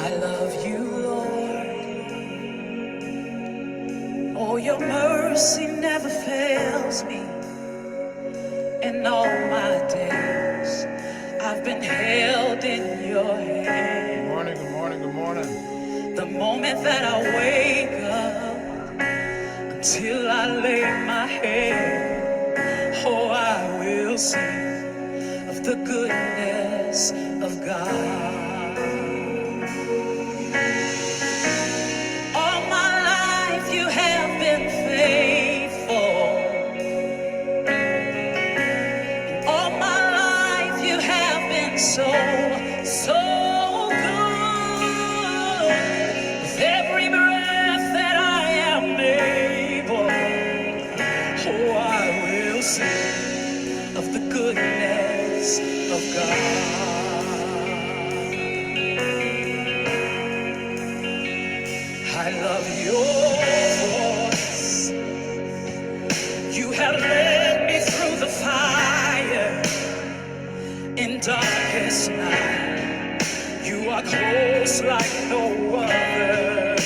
I love you, Lord. Oh, your mercy never fails me. In all my days, I've been held in your hand. Good morning, good morning, good morning. The moment that I wake up until I lay my head, oh, I will sing of the goodness of God. All my life you have been faithful. All my life you have been so, so good. With every breath that I am able, oh, I will sing of the goodness of God. I love your voice. You have led me through the fire in darkest night. You are close like no other.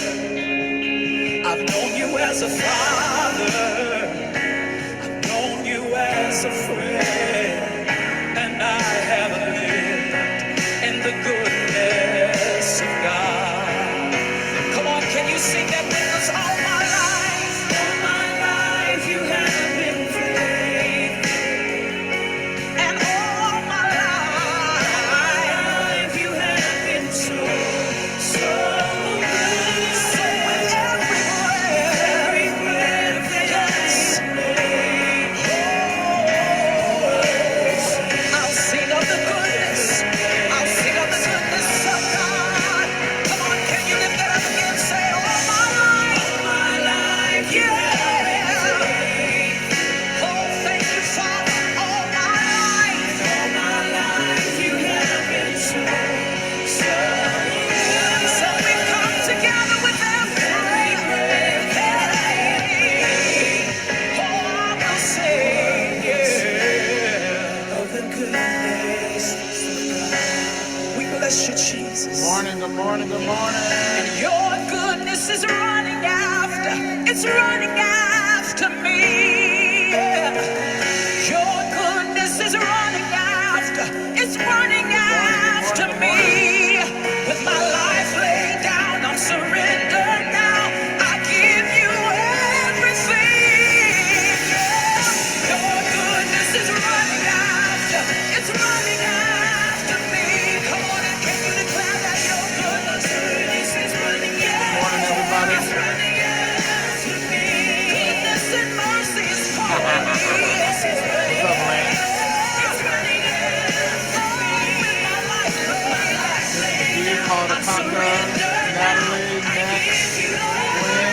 I've known you as a father, known you as a friend, and I have lived in the goodness of God. Come on, can you sing that with us? All my life you have been faithful. And all my life you have been so, so good. So with every breath that I I'll sing of the goodness. I'll sing of the goodness of God. Come on, can you lift that up again? Say, all my life, yeah. Oh, thank you, Father. All my life, you have been so, so good. So we come together with every breath. Oh, I will sing, yeah, of the goodness of God. We bless you, Jesus. Good morning, good morning, good morning. And your goodness is running after, it's running after me. Yeah. Your goodness is running after, it's running after me. With my life laid down, I'm surrendered now. I give you everything. Yeah. Your goodness is running after, it's running after me. Come on and can you declare that your goodness is running after? Good morning, everybody. It's running after me. Goodness and mercy is calling me. What's up, man? It's running after me. With my life laid down, called I'm surrendered now. I give you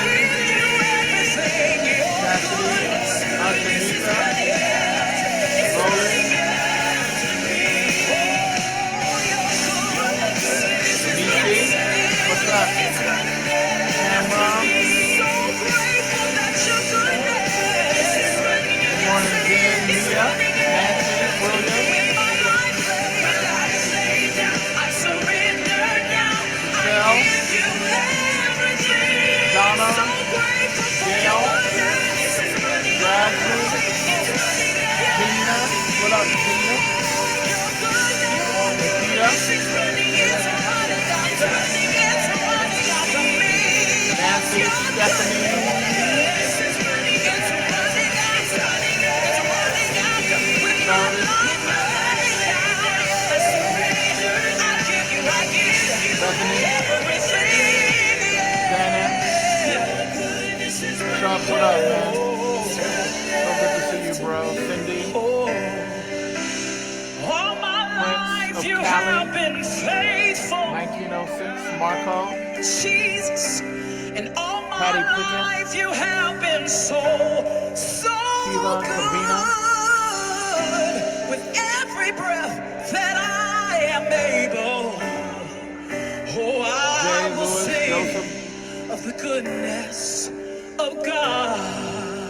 everything. Your goodness is running after, it's running after me. Oh, your goodness is running after, what's up? It's running after me. So grateful that your goodness is running after me. Good morning, Jen, Mia, Nancy, William. With my life laid down, I surrender now. I give you everything. Donna, so grateful for your goodness is running after me. It's running Tina, what up, Tina? Your goodness is running after me. Nancy, Stephanie. Goodness is running after me. It's running after me. With my life laid down, I surrender. I give you everything. Shannon. Your goodness is running after me. What up, man? So good to see you, bro. Cindy. All my life you have been faithful. 1906, Marco. Jesus. And all my life you have been so, so Keelan, good. With every breath that I am able, oh, I will sing of the goodness of God.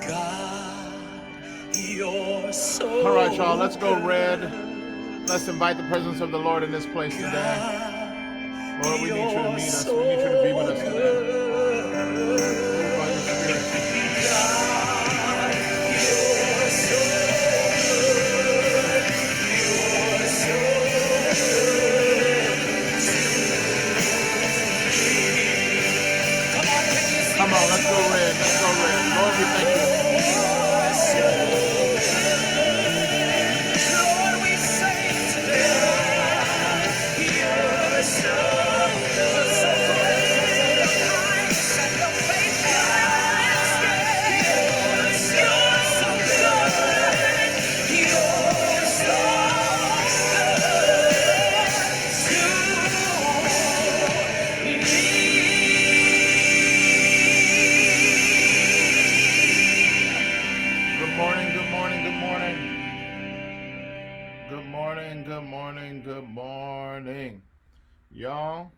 God, you're so. All right, y'all, let's go red. Let's invite the presence of the Lord in this place today. Lord, we need you to meet us. We need you to be with us today. Move by your spirit. Come on, let's go red. Let's go red. Lord, we thank you. Lord, we say today, you're so Good morning, good morning, good morning. Good morning, good morning, good morning. Y'all,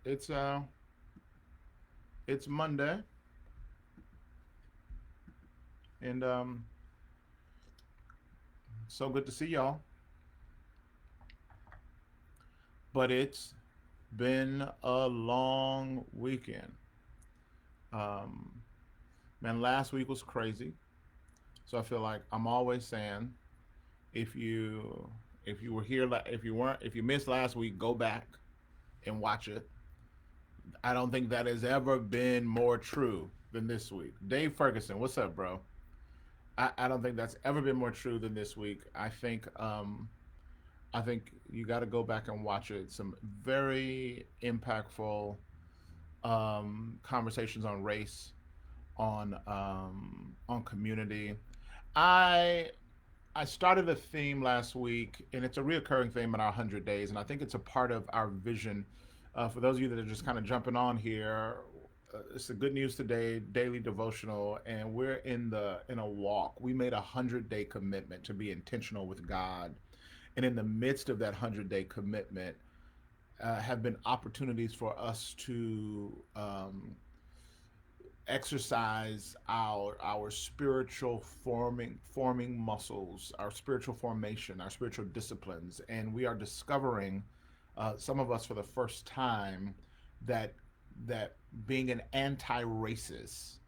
it's Monday, and so good to see y'all. But it's been a long weekend. Um, man, last week was crazy. So I feel like I'm always saying, if you if you were here, if you missed last week, go back and watch it. I don't think that has ever been more true than this week. Dave Ferguson, what's up, bro? I don't think that's ever been more true than this week. I think you got to go back and watch it. Some very impactful conversations on race, on community. I I started a theme last week, and it's a reoccurring theme in our 100 days, and I think it's a part of our vision. For those of you that are just kind of jumping on here, it's the Good News Today daily devotional, and we're in a walk. We made a 100-day commitment to be intentional with God, and in the midst of that 100-day commitment, have been opportunities for us to exercise our spiritual forming muscles, our spiritual formation, our spiritual disciplines, and we are discovering, some of us for the first time, that that being an anti-racist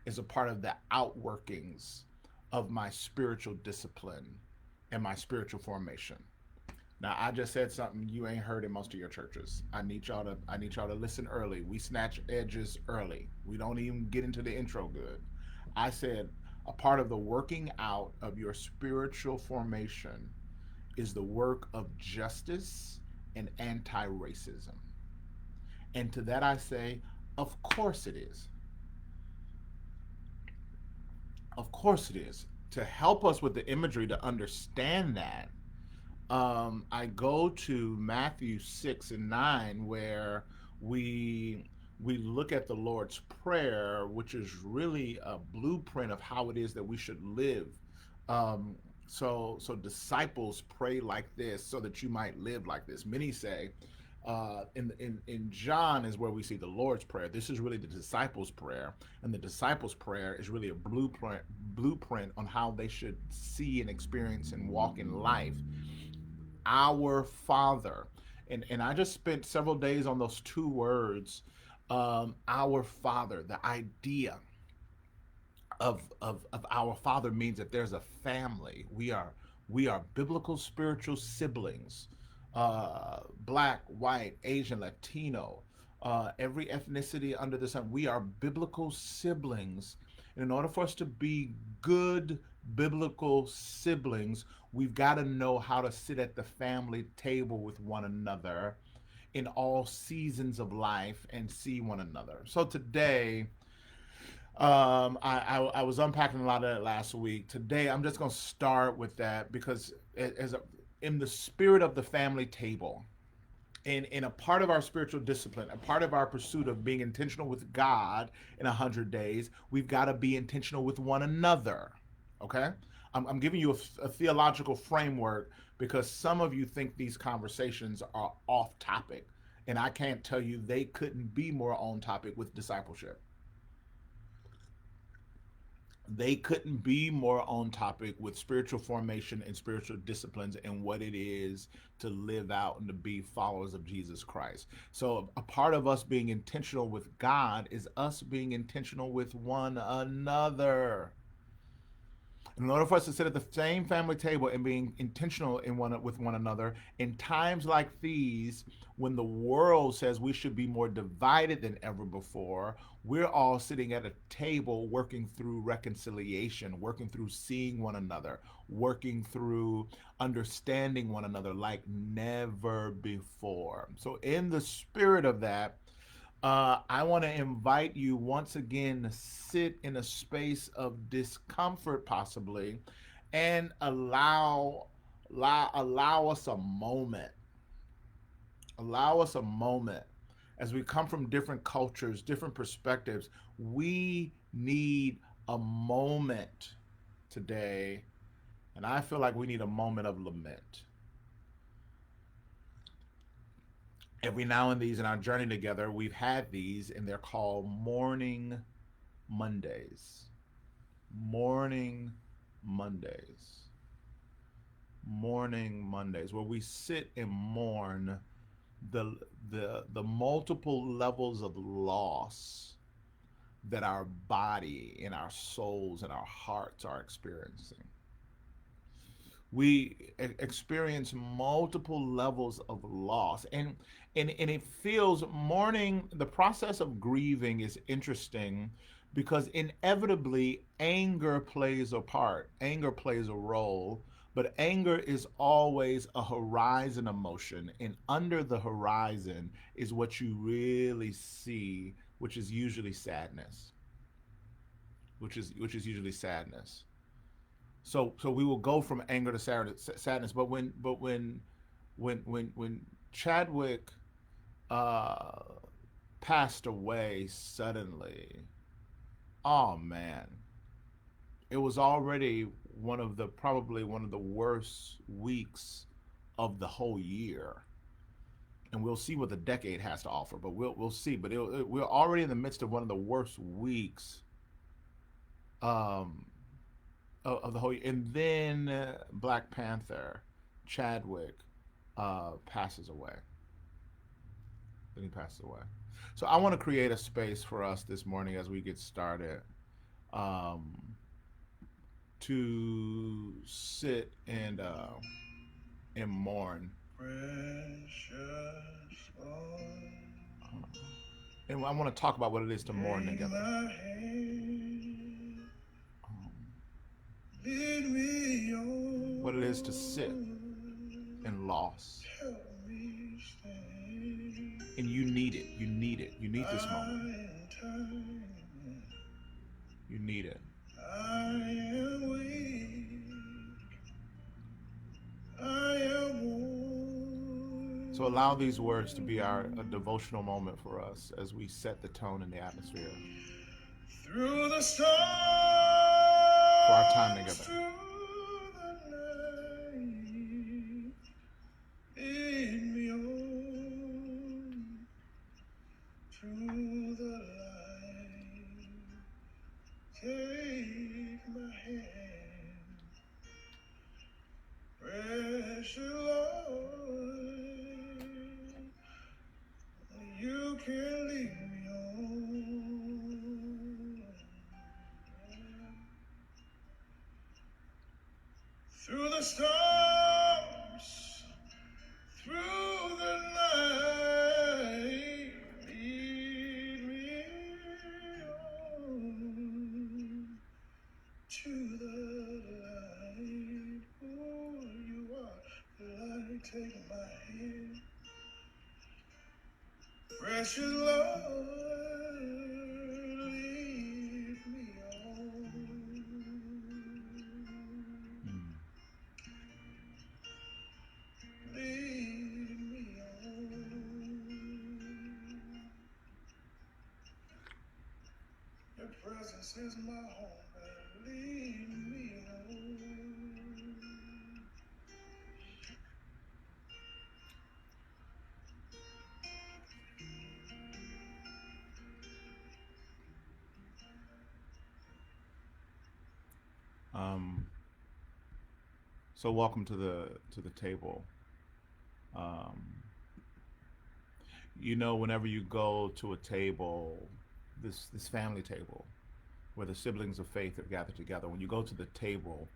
is a part of the outworkings of my spiritual discipline and my spiritual formation. Now I just said something you ain't heard in most of your churches. I need y'all to listen early. We snatch edges early. We don't even get into the intro good. I said a part of the working out of your spiritual formation is the work of justice and anti-racism. And to that I say, of course it is. Of course it is. To help us with the imagery to understand that, I go to Matthew 6 and 9, where we we look at the Lord's Prayer, which is really a blueprint of how it is that we should live. Um, so disciples pray like this so that you might live like this. Many say, in John is where we see the Lord's Prayer. This is really the disciples' prayer, and the disciples' prayer is really a blueprint on how they should see and experience and walk in life. Our Father. And I just spent several days on those two words, our Father. The idea of our Father means that there's a family. We are biblical spiritual siblings, black, white, Asian, Latino, every ethnicity under the sun. We are biblical siblings. And in order for us to be good biblical siblings, we've got to know how to sit at the family table with one another in all seasons of life and see one another. So today, I was unpacking a lot of that last week. Today, I'm just going to start with that because in the spirit of the family table, in a part of our spiritual discipline, a part of our pursuit of being intentional with God in 100 days, we've got to be intentional with one another. Okay? I'm giving you a theological framework because some of you think these conversations are off topic. And I can't tell you they couldn't be more on topic with discipleship. they couldn't be more on topic with spiritual formation and spiritual disciplines and what it is to live out and to be followers of Jesus Christ. So, a part of us being intentional with God is us being intentional with one another. In order for us to sit at the same family table and being intentional with one another in times like these, when the world says we should be more divided than ever before, we're all sitting at a table working through reconciliation, working through seeing one another, working through understanding one another like never before. So, in the spirit of that, I want to invite you once again to sit in a space of discomfort, possibly, and allow us a moment. Allow us a moment as we come from different cultures, different perspectives. We need a moment today, and I feel like we need a moment of lament. Every now and these in our journey together, we've had these, and they're called mourning Mondays. Mourning Mondays. Mourning Mondays, where we sit and mourn the the multiple levels of loss that our body and our souls and our hearts are experiencing. We experience multiple levels of loss, and it feels mourning. The process of grieving is interesting because inevitably anger plays a part, anger plays a role, but anger is always a horizon emotion, and under the horizon is what you really see, which is usually sadness, which is usually sadness. So we will go from anger to sadness. But when Chadwick uh, passed away suddenly, oh man, it was already probably one of the worst weeks of the whole year. And we'll see what the decade has to offer, but we'll see. But we're already in the midst of one of the worst weeks um, of the whole year. And then Black Panther, Chadwick, passes away. Then he passes away. So I want to create a space for us this morning as we get started, um, to sit and mourn. Precious Lord. And I want to talk about what it is to mourn together. What it is to sit in loss. And you need it. You need it. You need this moment. You need it. I am weak. I am worn. So allow these words to be a devotional moment for us as we set the tone in the atmosphere. Through the storm, for our time together. Through the night, lead me on. Through the light, take my hand. Precious Lord, you can lead me on. Through the storms, through the night, lead me on to the light. Oh, you are the light. Take my hand, precious Lord, lead me on. Lead me on. Your presence is my home, and lead me on. So welcome to the table. Um, whenever you go to a table, this family table where the siblings of faith have gathered together, when you go to the table,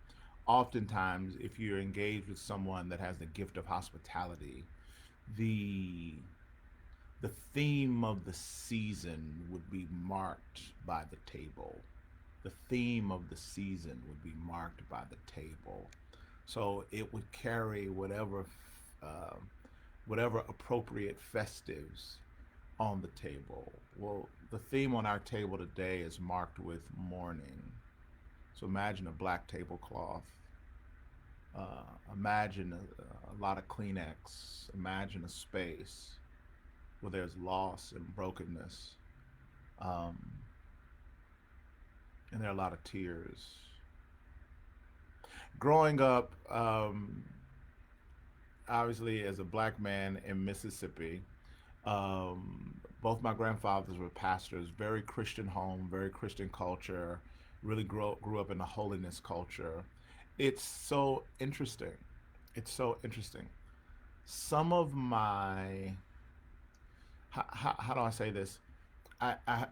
oftentimes if you're engaged with someone that has the gift of hospitality, the the theme of the season would be marked by the table. The theme of the season would be marked by the table. So it would carry uh, whatever appropriate festives on the table. Well, the theme on our table today is marked with mourning. So imagine a black tablecloth. Imagine a lot of Kleenex. Imagine a space where there's loss and brokenness, um, and there are a lot of tears. Growing up, obviously as a black man in Mississippi, both my grandfathers were pastors. Very Christian home, very Christian culture. Really grew up in a holiness culture. It's so interesting. It's so interesting. Some of my how do I say this?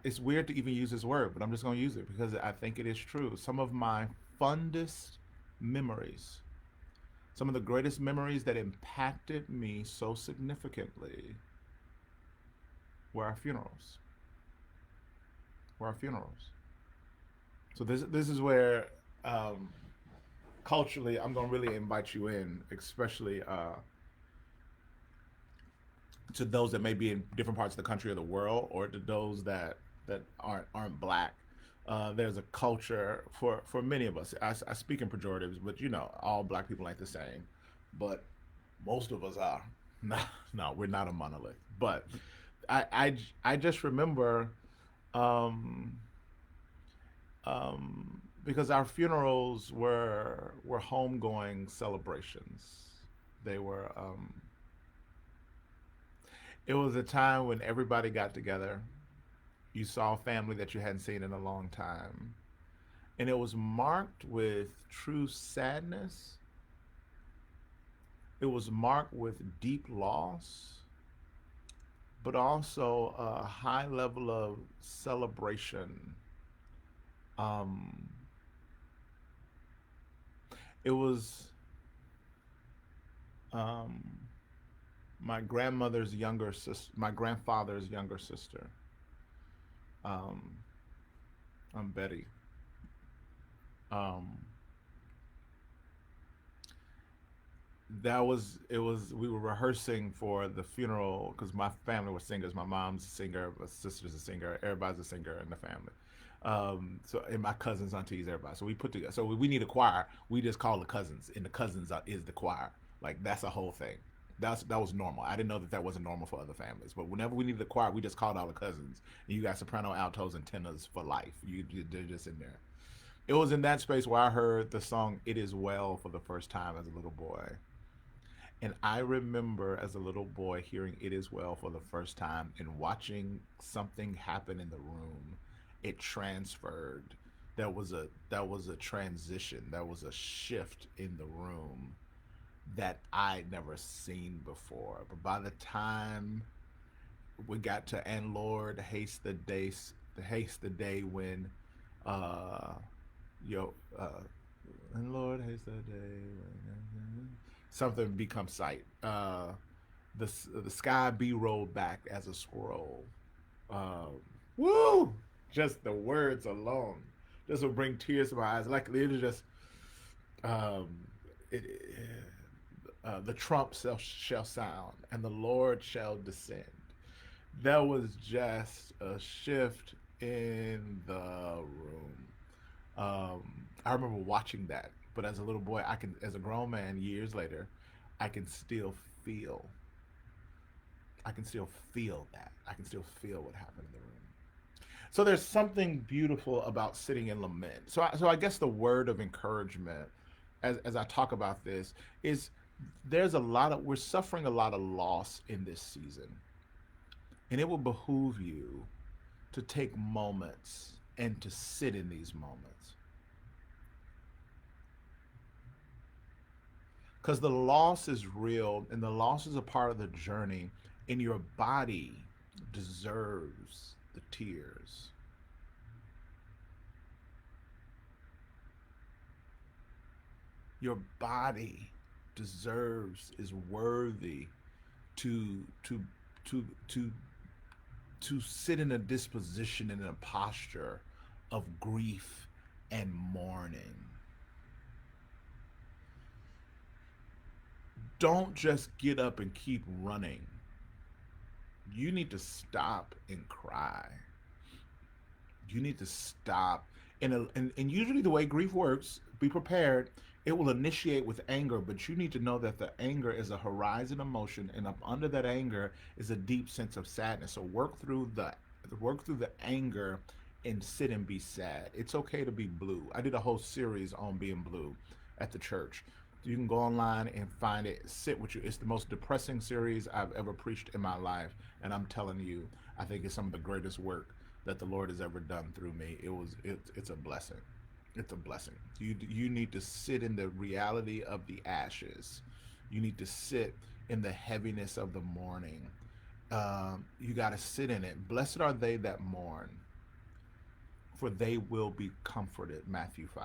It's weird to even use this word, but I'm just going to use it because I think it is true. Some of my fondest memories, some of the greatest memories that impacted me so significantly were our funerals. Were our funerals. So this is where um, culturally I'm going to really invite you in, especially to those that may be in different parts of the country or the world, or to those that aren't black. There's a culture for many of us. I speak in pejoratives, but all black people ain't the same. But most of us are. No, no, we're not a monolith. But I just remember, um, because our funerals were homegoing celebrations. They were. It was a time when everybody got together. You saw family that you hadn't seen in a long time. And it was marked with true sadness. It was marked with deep loss, but also a high level of celebration. Um, it was um, my grandmother's younger sister, my grandfather's younger sister. Um, I'm Betty. Um, that was it was we were rehearsing for the funeral because my family was singers. My mom's a singer, my sister's a singer, everybody's a singer in the family. So and my cousins, aunties, everybody. So we put together. So we need a choir. We just call the cousins, and the cousins is the choir. Like that's a whole thing. That was normal. I didn't know that wasn't normal for other families. But whenever we needed a choir, we just called all the cousins. And you got soprano, altos, and tenors for life. They're just in there. It was in that space where I heard the song "It Is Well" for the first time as a little boy. And I remember as a little boy hearing It Is Well for the first time and watching something happen in the room. It transferred. That was a transition. That was a shift in the room that I'd never seen before. But by the time we got to "And Lord haste the day when uh yo and Lord haste the day when something becomes sight. The sky be rolled back as a scroll. Um, Woo! Just the words alone, this will bring tears to my eyes. Like it just, um, it, the trump shall sound, and the Lord shall descend. That was just a shift in the room. I remember watching that, but as a little boy, as a grown man, years later, I can still feel. I can still feel that. I can still feel what happened in the room. So there's something beautiful about sitting in lament. So I guess the word of encouragement, as I talk about this, is we're suffering a lot of loss in this season, and it will behoove you to take moments and to sit in these moments. because the loss is real and the loss is a part of the journey, and your body deserves the tears. Your body deserves, is worthy to to to to sit in a disposition and in a posture of grief and mourning. Don't just get up and keep running. You need to stop and cry. You need to stop. And usually, the way grief works, be prepared. It will initiate with anger, but you need to know that the anger is a horizon emotion, and up under that anger is a deep sense of sadness. So work through the anger and sit and be sad. It's okay to be blue. I did a whole series on being blue at the church. You can go online and find it. Sit with you. It's the most depressing series I've ever preached in my life, and I'm telling you, I think it's some of the greatest work that the Lord has ever done through me. It's a blessing. It's a blessing. You need to sit in the reality of the ashes. You need to sit in the heaviness of the mourning. You got to sit in it. Blessed are they that mourn, for they will be comforted. Matthew 5.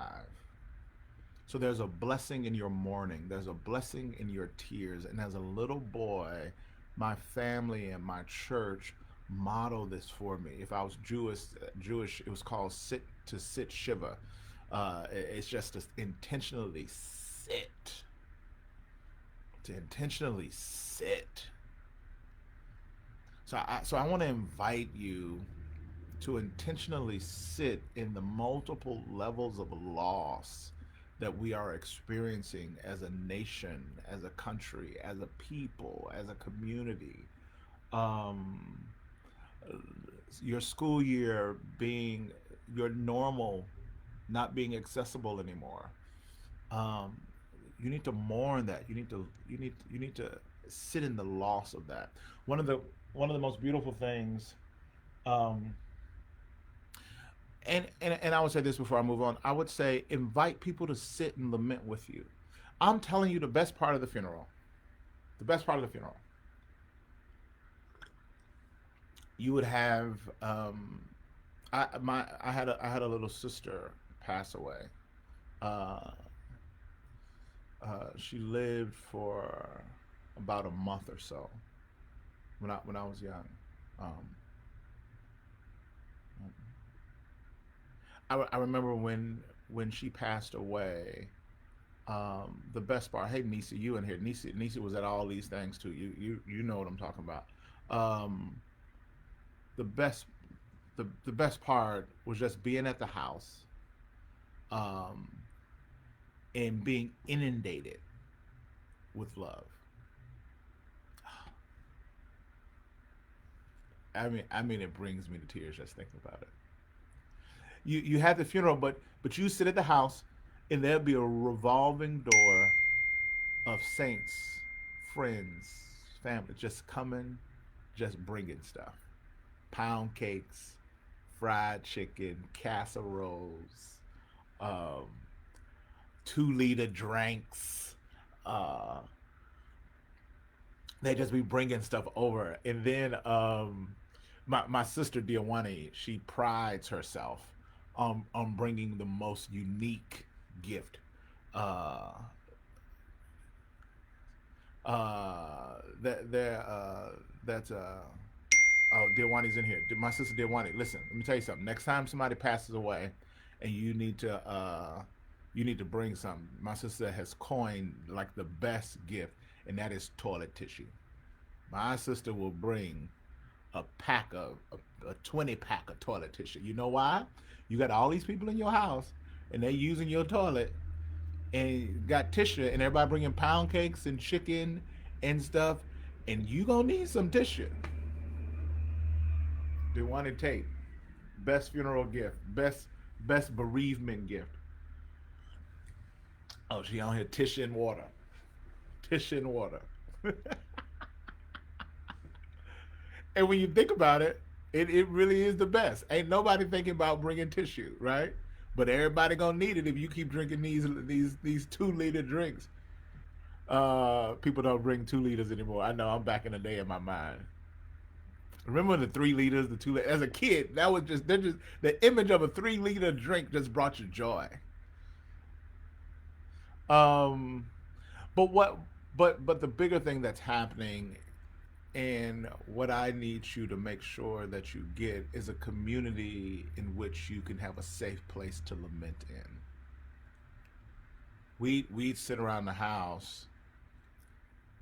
So there's a blessing in your mourning. There's a blessing in your tears. And as a little boy, my family and my church modeled this for me. If I was Jewish, it was called sit shiva. It's just to intentionally sit. To intentionally sit. So I want to invite you to intentionally sit in the multiple levels of loss that we are experiencing as a nation, as a country, as a people, as a community. Um, your school year being your normal, not being accessible anymore. Um, you need to mourn that. You need to sit in the loss of that. One of the one of the most beautiful things, um, and I would say this before I move on. I would say invite people to sit and lament with you. I'm telling you, the best part of the funeral, the best part of the funeral, you would have. I had a little sister pass away. Uh, she lived for about a month or so when I was young. Um, I remember when she passed away. The best part. Hey, Nisa, you in here? Nisa was at all these things too. You know what I'm talking about. Um, the best the best part was just being at the house, um, and being inundated with love. I mean, it brings me to tears just thinking about it. You have the funeral, but you sit at the house, and there'll be a revolving door of saints, friends, family, just coming, just bringing stuff, pound cakes, fried chicken, casseroles, um, 2 liter drinks. Uh, they just be bringing stuff over, and then my sister Diawani, she prides herself on bringing the most unique gift. Uh, that there that's Oh, Diwani's in here. My sister Diwani, listen, let me tell you something. Next time somebody passes away, and you need to bring something. My sister has coined like the best gift, and that is toilet tissue. My sister will bring a 20 pack of toilet tissue. You know why? You got all these people in your house, and they're using your toilet, and got tissue, and everybody bringing pound cakes and chicken and stuff, and you gonna need some tissue. They want to take best funeral gift, best bereavement gift. Oh, she on here tissue and water, tissue and water. And when you think about it, it really is the best. Ain't nobody thinking about bringing tissue, right? But everybody gonna need it if you keep drinking these 2 liter drinks. People don't bring 2 liters anymore. I know I'm back in the day in my mind. Remember the 3 liters, the 2 liters? As a kid, that was just the image of a 3 liter drink just brought you joy. Um, but what? But the bigger thing that's happening, and what I need you to make sure that you get, is a community in which you can have a safe place to lament in. We sit around the house,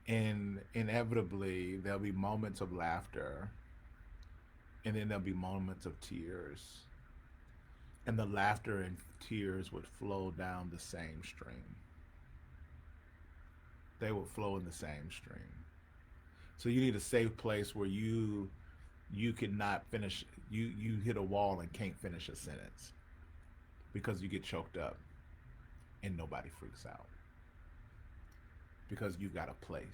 and inevitably there'll be moments of laughter, and then there'll be moments of tears, and the laughter and tears would flow down the same stream. They would flow in the same stream. So you need a safe place where you cannot finish. You hit a wall and can't finish a sentence because you get choked up, and nobody freaks out because you've got a place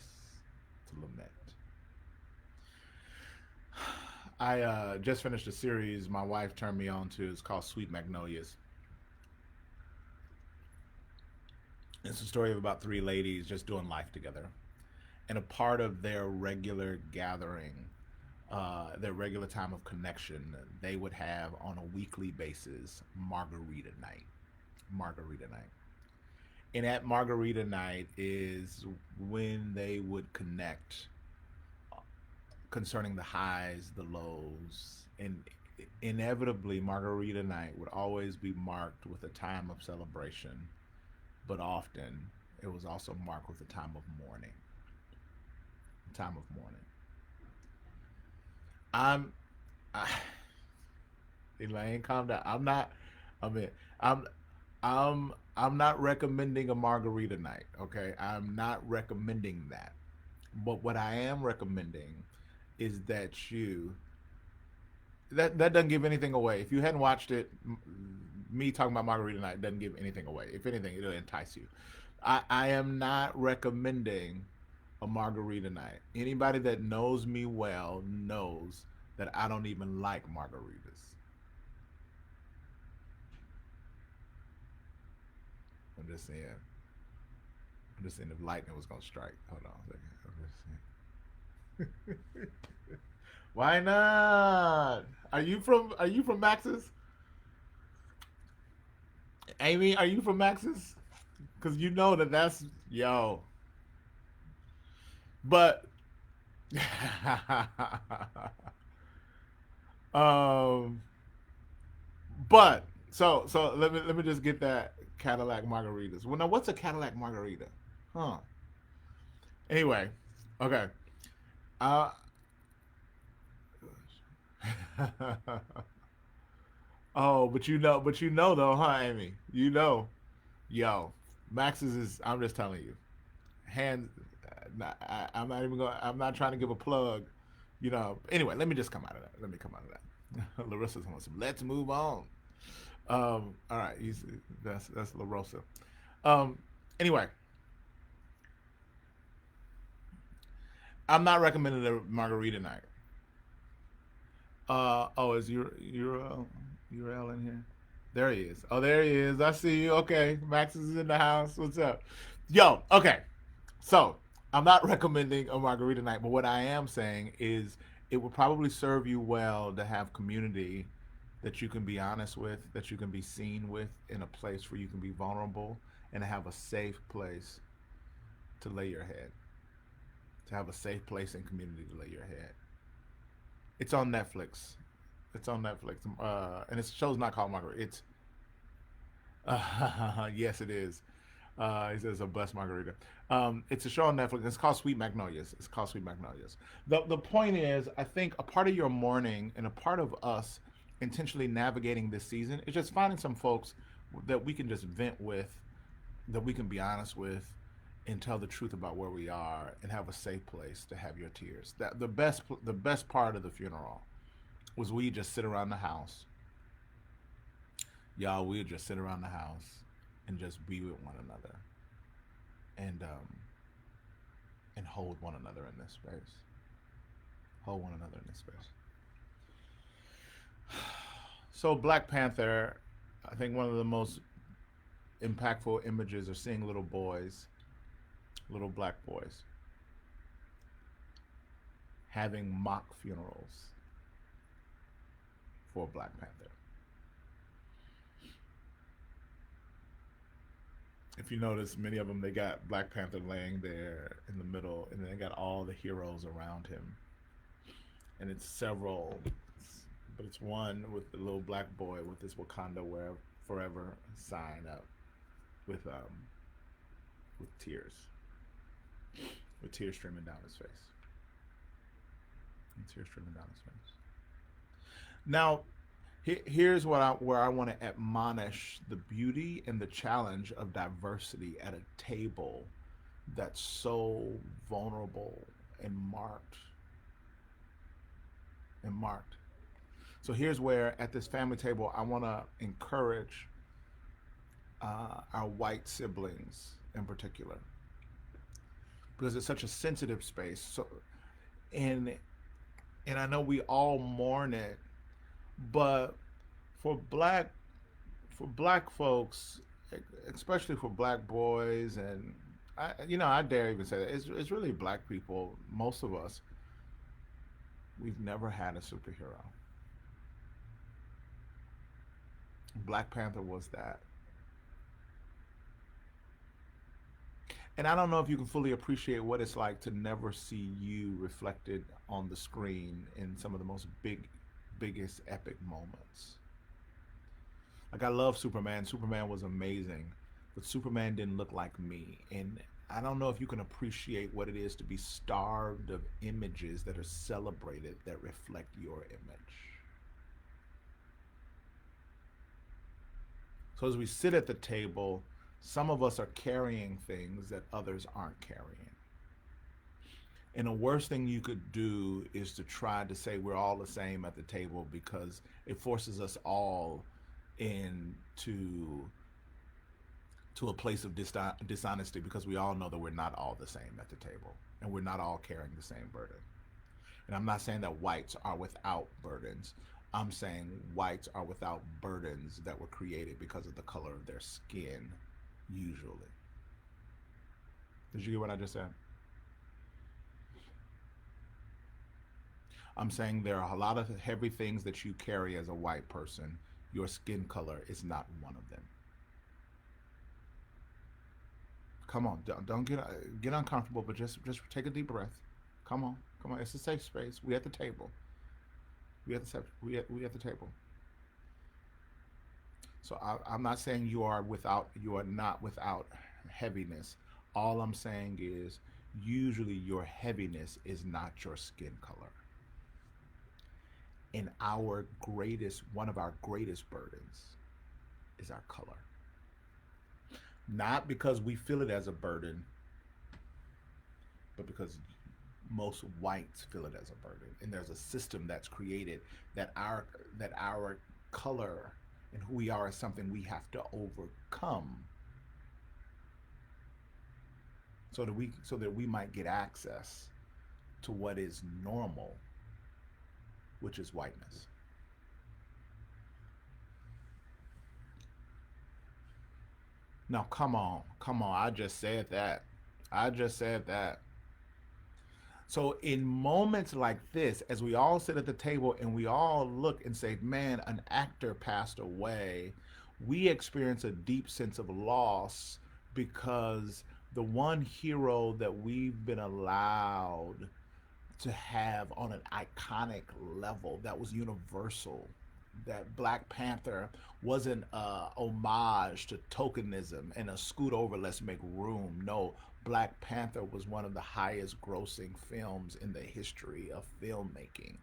to lament. I just finished a series my wife turned me on to. It's called Sweet Magnolias. It's a story of about 3 ladies just doing life together. And a part of their regular gathering, their regular time of connection, they would have on a weekly basis margarita night. Margarita night. And at margarita night is when they would connect concerning the highs, the lows, and inevitably margarita night would always be marked with a time of celebration, but often it was also marked with a time of mourning. Time of mourning. I'm, I, Elaine, calm down. I'm not. I mean, I'm, I'm not recommending a margarita night. Okay, I'm not recommending that. But what I am recommending is that that doesn't give anything away. If you hadn't watched it, me talking about margarita night doesn't give anything away. If anything, it'll entice you. I am not recommending a margarita night. Anybody that knows me well knows that I don't even like margaritas. I'm just saying. I'm just saying if lightning was gonna strike. Hold on a second. I'm just saying. Why not? Are you from Max's? Amy, are you from Max's? Because you know that's yo. But um, but so let me just get that Cadillac margaritas. Well, now what's a Cadillac margarita? Huh. Anyway, okay. Uh, oh, but you know though, huh, Amy? You know, yo, Max's is. I'm just telling you, hands. I'm not even going. I'm not trying to give a plug. You know. Anyway, let me just come out of that. Let me come out of that. Larissa's on some. Let's move on. All right. That's LaRosa. Um. Anyway, I'm not recommending a margarita night. Oh, is Uriel in here? There he is. Oh, there he is. I see you. Okay, Max is in the house. What's up? Yo, okay. So I'm not recommending a margarita night, but what I am saying is it would probably serve you well to have community that you can be honest with, that you can be seen with, in a place where you can be vulnerable, and have a safe place to lay your head. To have a safe place and community to lay your head. It's on Netflix. It's on Netflix, and it's show's not called Margaret. It's yes, it is. He says a blessed margarita. It's a show on Netflix. It's called Sweet Magnolias. It's called Sweet Magnolias. The point is, I think a part of your mourning and a part of us intentionally navigating this season is just finding some folks that we can just vent with, that we can be honest with, and tell the truth about where we are, and have a safe place to have your tears. That the best part of the funeral was we just sit around the house, y'all. We would just sit around the house and just be with one another, and hold one another in this space. Hold one another in this space. So Black Panther, I think one of the most impactful images are seeing little boys little black boys having mock funerals for Black Panther. If you notice, many of them, they got Black Panther laying there in the middle, and then they got all the heroes around him. And it's several, but it's one with the little black boy with this Wakanda where forever sign up with um with tears, with tears streaming down his face, and tears streaming down his face. Now, here's where I want to admonish the beauty and the challenge of diversity at a table that's so vulnerable and marked. So here's where at this family table I want to encourage our white siblings in particular, because it's such a sensitive space. So and and I know we all mourn it, but for black for black folks, especially for black boys, and I dare even say that it's really black people. Most of us, we've never had a superhero. Black Panther was that. And I don't know if you can fully appreciate what it's like to never see you reflected on the screen in some of the most biggest epic moments. Like, I love Superman. Superman was amazing, but Superman didn't look like me. And I don't know if you can appreciate what it is to be starved of images that are celebrated that reflect your image. So as we sit at the table, some of us are carrying things that others aren't carrying. And the worst thing you could do is to try to say we're all the same at the table, because it forces us all into to a place of dishonesty, because we all know that we're not all the same at the table, and we're not all carrying the same burden. And I'm not saying that whites are without burdens. I'm saying whites are without burdens that were created because of the color of their skin, usually. Did you get what I just said? I'm saying there are a lot of heavy things that you carry as a white person. Your skin color is not one of them. Come on, don't get uncomfortable, but just take a deep breath. Come on. It's a safe space. We at the table. We at the table. So I'm not saying you are not without heaviness. All I'm saying is usually your heaviness is not your skin color. And one of our greatest burdens is our color. Not because we feel it as a burden, but because most whites feel it as a burden. And there's a system that's created that our color and who we are is something we have to overcome, so that we might get access to what is normal, which is whiteness. Now, come on. I just said that. I just said that. So, in moments like this, as we all sit at the table and we all look and say, man, an actor passed away, we experience a deep sense of loss, because the one hero that we've been allowed to have on an iconic level that was universal, that Black Panther wasn't a homage to tokenism and a scoot over, let's make room. No, Black Panther was one of the highest grossing films in the history of filmmaking.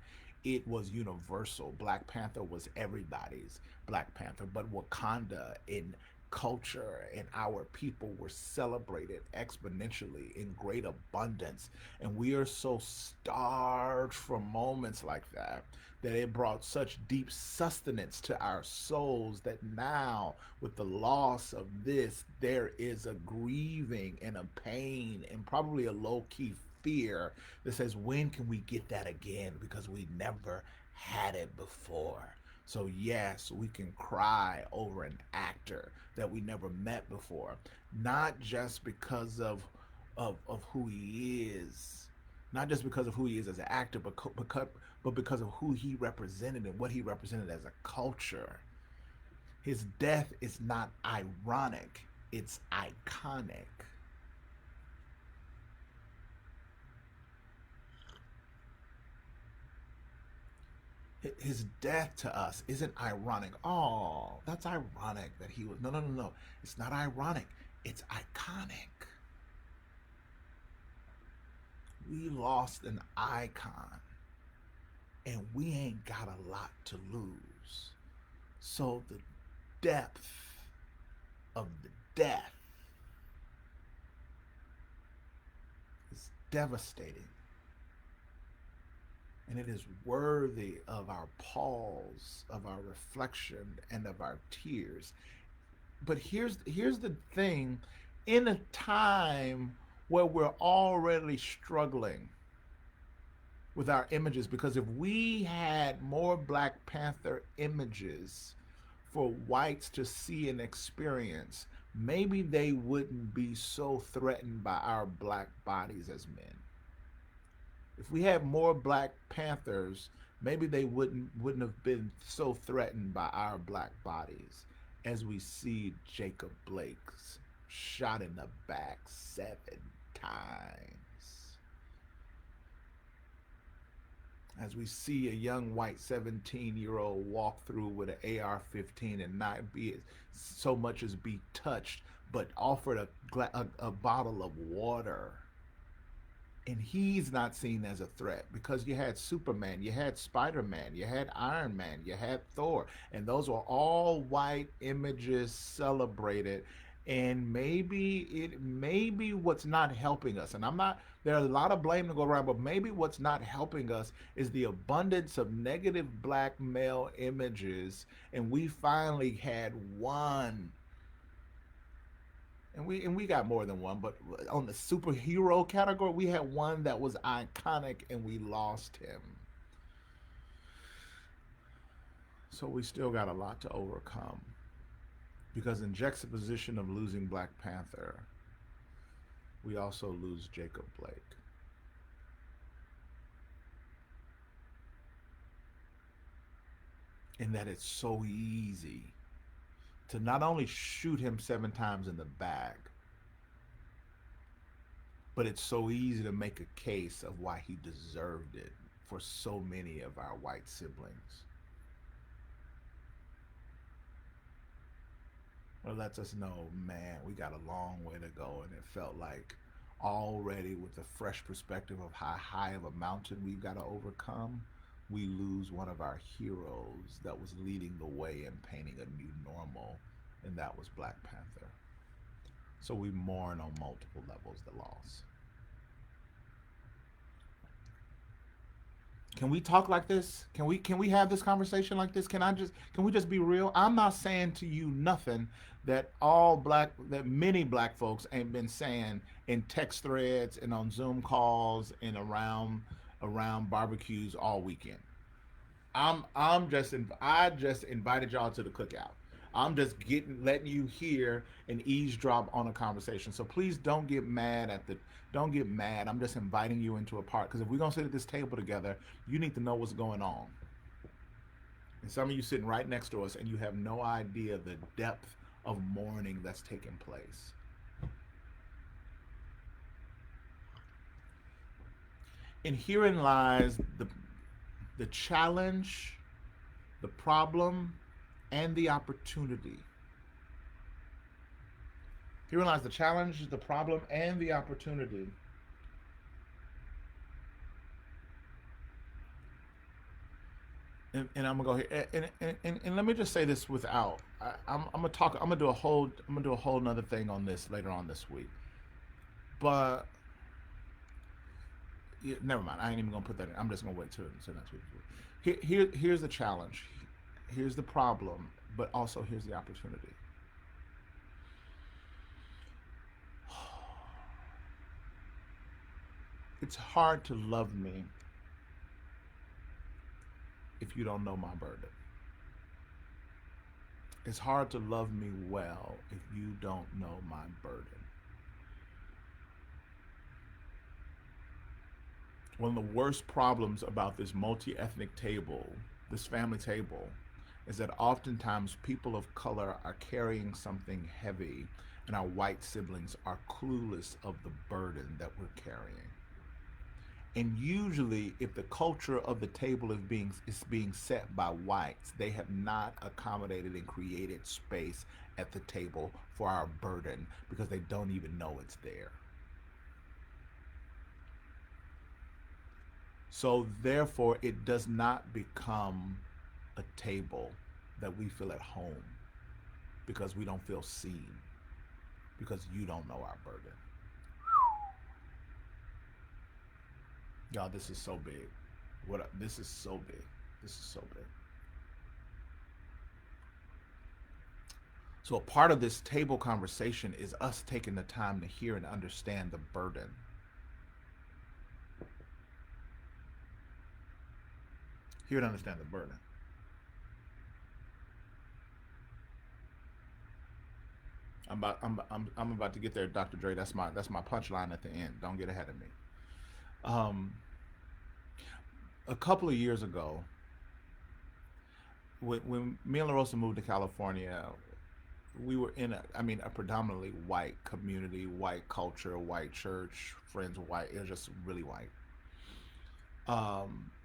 It was universal. Black Panther was everybody's Black Panther, but Wakanda in culture and our people were celebrated exponentially in great abundance. And we are so starved for moments like that, that it brought such deep sustenance to our souls, that now, with the loss of this, there is a grieving and a pain and probably a low key fear that says, when can we get that again? Because we never had it before. So, yes, we can cry over an actor that we never met before, not just because of of who he is, not just because of who he is as an actor, but because of who he represented and what he represented as a culture. His death is not ironic, it's iconic. His death to us isn't ironic. Oh, that's ironic that he was. No, no, no, no. It's not ironic. It's iconic. We lost an icon, and we ain't got a lot to lose. So the depth of the death is devastating. And it is worthy of our pause, of our reflection, and of our tears. But here's the thing: in a time where we're already struggling with our images, because if we had more Black Panther images for whites to see and experience, maybe they wouldn't be so threatened by our black bodies as men. If we had more Black Panthers, maybe they wouldn't have been so threatened by our black bodies as we see Jacob Blake's shot in the back 7 times. As we see a young white 17-year-old walk through with an AR-15 and not be so much as be touched, but offered a bottle of water, and he's not seen as a threat because you had Superman, you had Spider-Man, you had Iron Man, you had Thor, and those were all white images celebrated. And maybe what's not helping us, and I'm not, there's a lot of blame to go around, but maybe what's not helping us is the abundance of negative black male images, and we finally had one, and we got more than one, but on the superhero category, we had one that was iconic, and we lost him. So we still got a lot to overcome, because in juxtaposition of losing Black Panther, we also lose Jacob Blake. In that it's so easy to not only shoot him 7 times in the back, but it's so easy to make a case of why he deserved it for so many of our white siblings. It lets us know, man, we got a long way to go, and it felt like already with the fresh perspective of how high of a mountain we've got to overcome, we lose one of our heroes that was leading the way and painting a new normal, and that was Black Panther. So we mourn on multiple levels the loss. Can we talk like this? Can we have this conversation like this? Can we just be real? I'm not saying to you nothing that many black folks ain't been saying in text threads and on Zoom calls and around barbecues all weekend. I just invited y'all to the cookout. I'm just letting you hear and eavesdrop on a conversation. So please don't get mad. I'm just inviting you into a part, because if we're gonna sit at this table together, you need to know what's going on. And some of you sitting right next to us, and you have no idea the depth of mourning that's taking place. And herein lies the challenge, the problem, and the opportunity. Herein lies the challenge, the problem, and the opportunity. And I'm gonna go here, and let me just say this without. I'm gonna talk. I'm gonna do a whole nother thing on this later on this week. But yeah, never mind. I ain't even gonna put that in. I'm just gonna wait till next week. Here's the challenge. Here's the problem, but also here's the opportunity. It's hard to love me if you don't know my burden. It's hard to love me well if you don't know my burden. One of the worst problems about this multi-ethnic table, this family table, is that oftentimes people of color are carrying something heavy and our white siblings are clueless of the burden that we're carrying. And usually, if the culture of the table is being set by whites, they have not accommodated and created space at the table for our burden because they don't even know it's there. So therefore, it does not become a table that we feel at home because we don't feel seen because you don't know our burden. Y'all, this is so big. This is so big. This is so big. So a part of this table conversation is us taking the time to hear and understand the burden. Hear and understand the burden. I'm about to get there, Dr. Dre. That's my punchline at the end. Don't get ahead of me. Um, a couple of years ago, when me and LaRosa moved to California, we were in a predominantly white community, white culture, white church, friends white. It was just really white.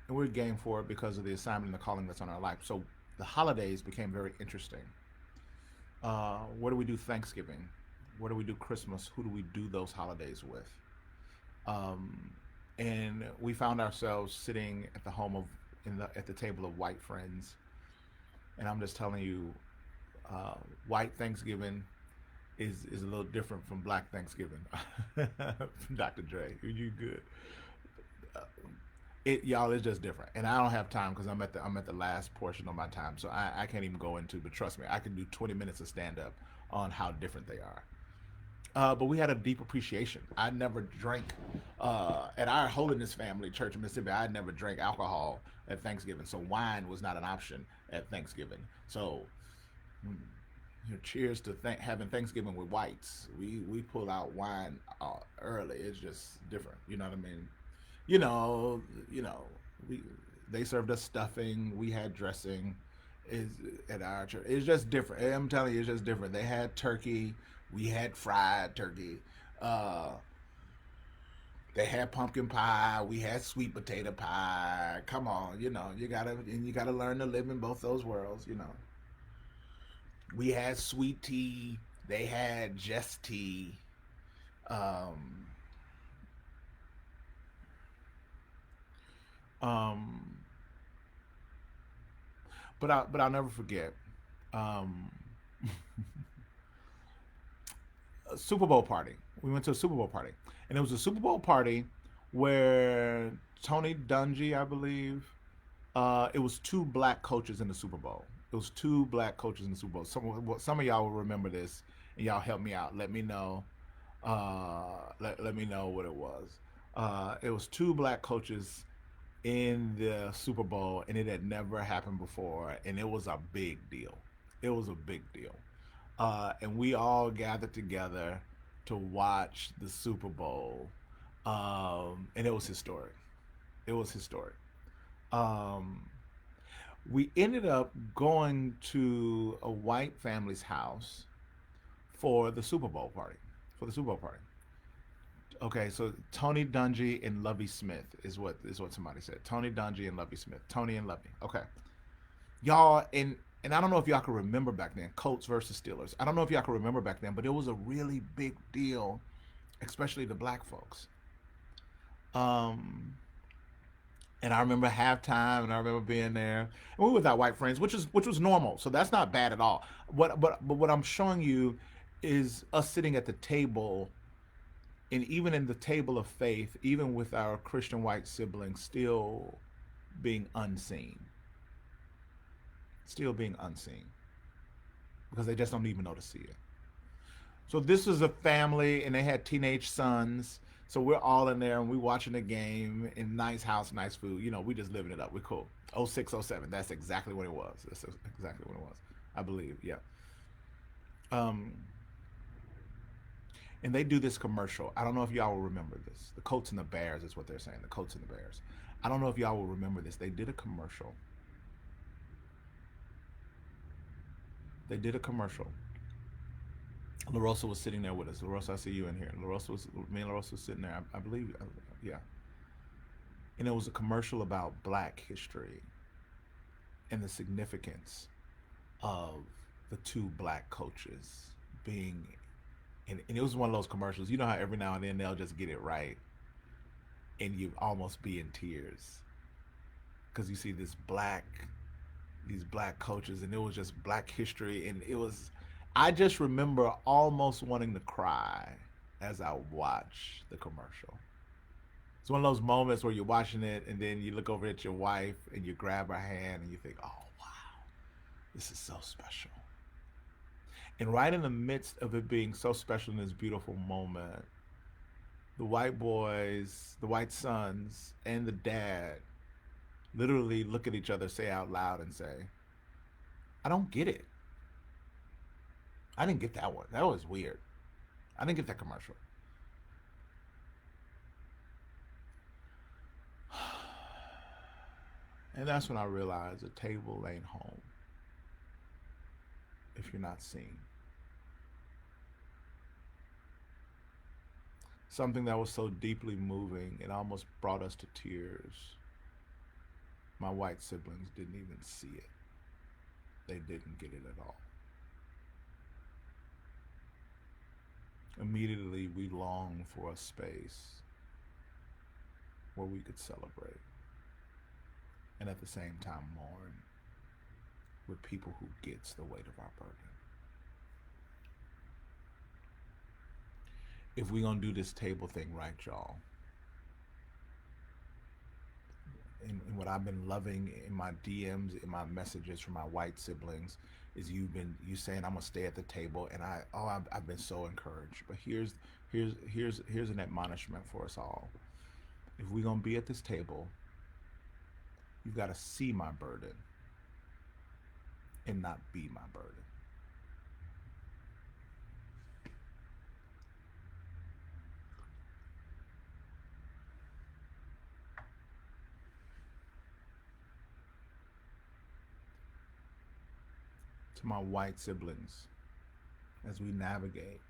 And we're game for it because of the assignment and the calling that's on our life. So the holidays became very interesting. Where do we do Thanksgiving? Where do we do Christmas? Who do we do those holidays with? Um, and we found ourselves sitting at the home of at the table of white friends. And I'm just telling you, uh, white Thanksgiving is a little different from Black Thanksgiving. Dr. Dre, you good? Uh, It y'all is just different, and I don't have time because I'm at the last portion of my time, so I can't even go into. But trust me, I can do 20 minutes of stand up on how different they are. But we had a deep appreciation. I never drank at our Holiness Family Church in Mississippi. I never drank alcohol at Thanksgiving, so wine was not an option at Thanksgiving. So, mm, cheers to having Thanksgiving with whites. We pull out wine early. It's just different. You know what I mean? You know, you know, we they served us stuffing. We had dressing. Is at our church. It's just different. I'm telling you, it's just different. They had turkey. We had fried turkey. Uh, they had pumpkin pie. We had sweet potato pie. Come on, you gotta learn to live in both those worlds. We had sweet tea. They had just tea. Um, um, but I'll never forget. Um, a Super Bowl party. We went to a Super Bowl party, and it was a Super Bowl party where Tony Dungy, I believe, it was two black coaches in the Super Bowl. It was two black coaches in the Super Bowl. Some of y'all will remember this, and y'all help me out. Let me know. Let me know what it was. It was two black coaches in the Super Bowl, and it had never happened before, and it was a big deal. It was a big deal. And we all gathered together to watch the Super Bowl, and it was historic. It was historic. Um, we ended up going to a white family's house for the Super Bowl party. For the Super Bowl party. Okay, so Tony Dungy and Lovey Smith is what somebody said. Tony Dungy and Lovey Smith. Tony and Lovey. Okay, y'all, and I don't know if y'all can remember back then, Colts versus Steelers. I don't know if y'all can remember back then, but it was a really big deal, especially the black folks. Um, and I remember halftime, and I remember being there, and we were with our white friends, which was normal, so that's not bad at all. But what I'm showing you is us sitting at the table, and even in the table of faith, even with our Christian white siblings, being unseen, still being unseen, because they just don't even know to see it. So this was a family, and they had teenage sons. So we're all in there, and we watching the game in nice house, nice food. We just living it up. We're cool. Oh 06, oh 07. That's exactly what it was. That's exactly what it was. I believe. Yeah. Um, And they do this commercial. I don't know if y'all will remember this. The Coats and the Bears is what they're saying. The Coats and the Bears. I don't know if y'all will remember this. They did a commercial. They did a commercial. LaRosa was sitting there with us. LaRosa, I see you in here. Me and LaRosa was sitting there. I believe, yeah. And it was a commercial about Black history and the significance of the two Black coaches being, and it was one of those commercials. You know how every now and then they'll just get it right, and you almost be in tears because you see these black coaches, and it was just Black history, and it was. I just remember almost wanting to cry as I watched the commercial. It's one of those moments where you're watching it, and then you look over at your wife, and you grab her hand, and you think, "Oh wow, this is so special." And right in the midst of it being so special in this beautiful moment, the white boys, the white sons, and the dad literally look at each other, say out loud, and say, "I don't get it. I didn't get that one. That was weird. I didn't get that commercial." And that's when I realized a table ain't home if you're not seen. Something that was so deeply moving, it almost brought us to tears. My white siblings didn't even see it. They didn't get it at all. Immediately, we longed for a space where we could celebrate and at the same time mourn with people who gets the weight of our burden. If we gonna do this table thing right, y'all, and what I've been loving in my DMs, in my messages from my white siblings, is you saying I'm gonna stay at the table, and I've been so encouraged. But here's an admonishment for us all. If we're gonna be at this table, you've got to see my burden and not be my burden. To my white siblings, as we navigate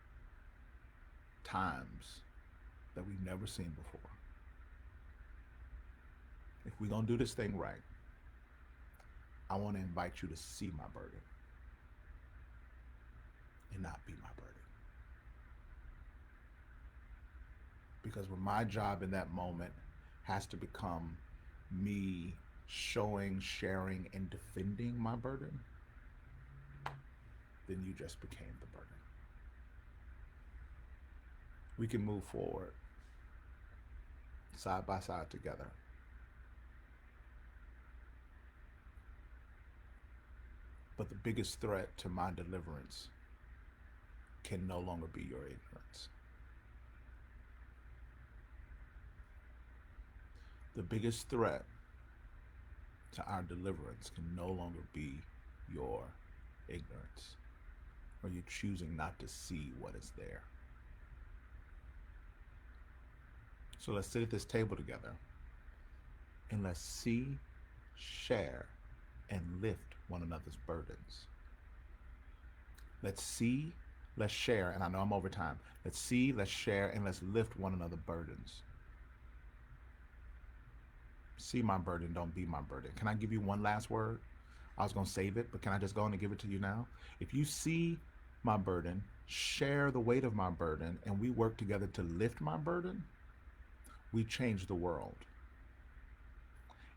times that we've never seen before, if we're gonna do this thing right, I want to invite you to see my burden and not be my burden. Because when my job in that moment has to become me showing, sharing, and defending my burden, then you just became the burden. We can move forward side by side together. But the biggest threat to my deliverance can no longer be your ignorance. The biggest threat to our deliverance can no longer be your ignorance or you choosing not to see what is there. So let's sit at this table together and let's see, share, and lift one another's burdens. Let's see, let's share, and I know I'm over time. Let's see, let's share, and let's lift one another's burdens. See my burden, don't be my burden. Can I give you one last word? I was going to save it, but can I just go on and give it to you now? If you see my burden, share the weight of my burden, and we work together to lift my burden, we change the world.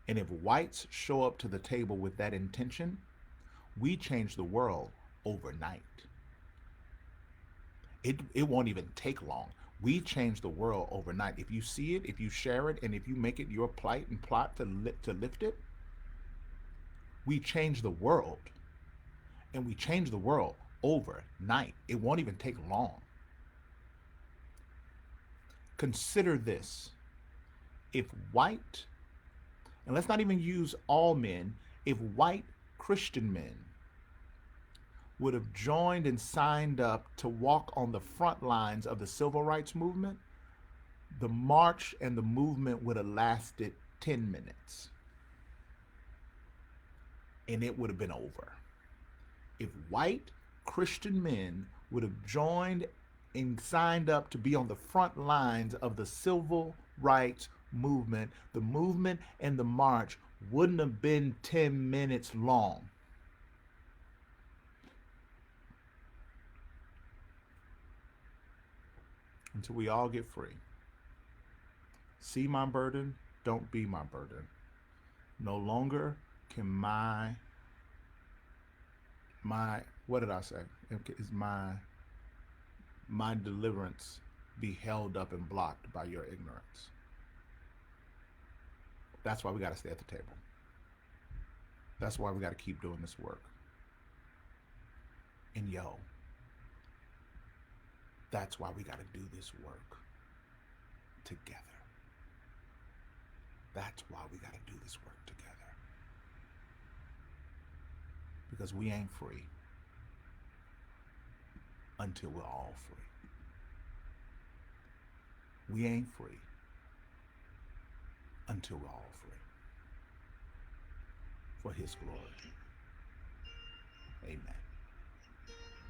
And if whites show up to the table with that intention, we change the world overnight. It won't even take long. We change the world overnight. If you see it, if you share it, and if you make it your plight and plot to lift it, we change the world. And we change the world overnight. It won't even take long. Consider this. If white, and let's not even use all men, if white Christian men would have joined and signed up to walk on the front lines of the civil rights movement, the march and the movement would have lasted 10 minutes and it would have been over. If white Christian men would have joined and signed up to be on the front lines of the civil rights movement, the movement and the march wouldn't have been 10 minutes long. Until we all get free. See my burden, don't be my burden. No longer can my what did I say? Is my deliverance be held up and blocked by your ignorance. That's why we got to stay at the table. That's why we got to keep doing this work. And yo, that's why we got to do this work together. That's why we got to do this work together. Because we ain't free until we're all free. We ain't free until we're all free. For his glory. Amen.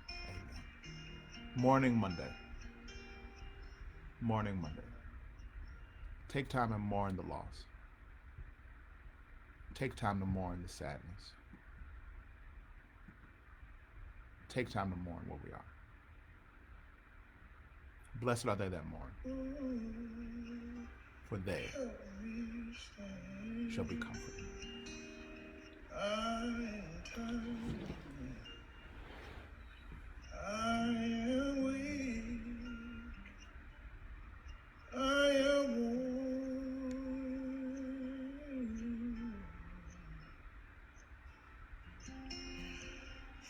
Amen. Morning Monday. Morning Monday. Take time and mourn the loss. Take time to mourn the sadness. Take time to mourn where we are. Blessed are they that mourn, for they shall be comforted. I am weak. I am worn.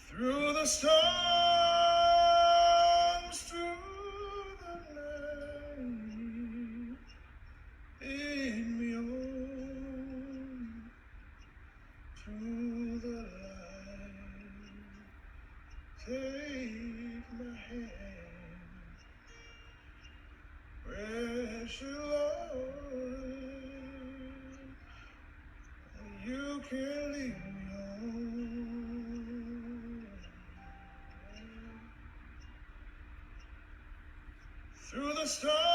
Through the storms, through the night, lead me on to the light. Take my hand, precious Lord, you can lead me on. Through the storms,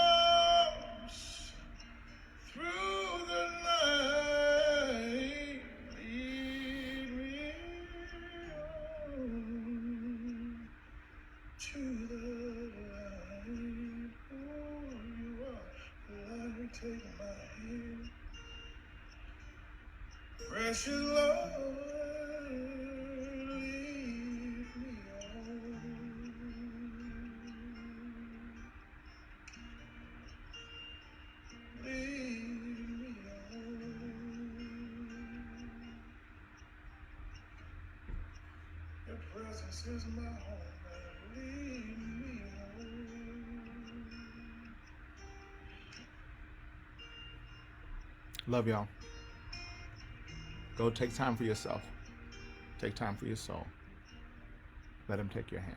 through the night, lead me on to the light. Oh, you are the light, take my hand. Precious Lord, lead me on. Lead me on. Your presence is my home, and lead me on. Love y'all. Go take time for yourself. Take time for your soul. Let him take your hand.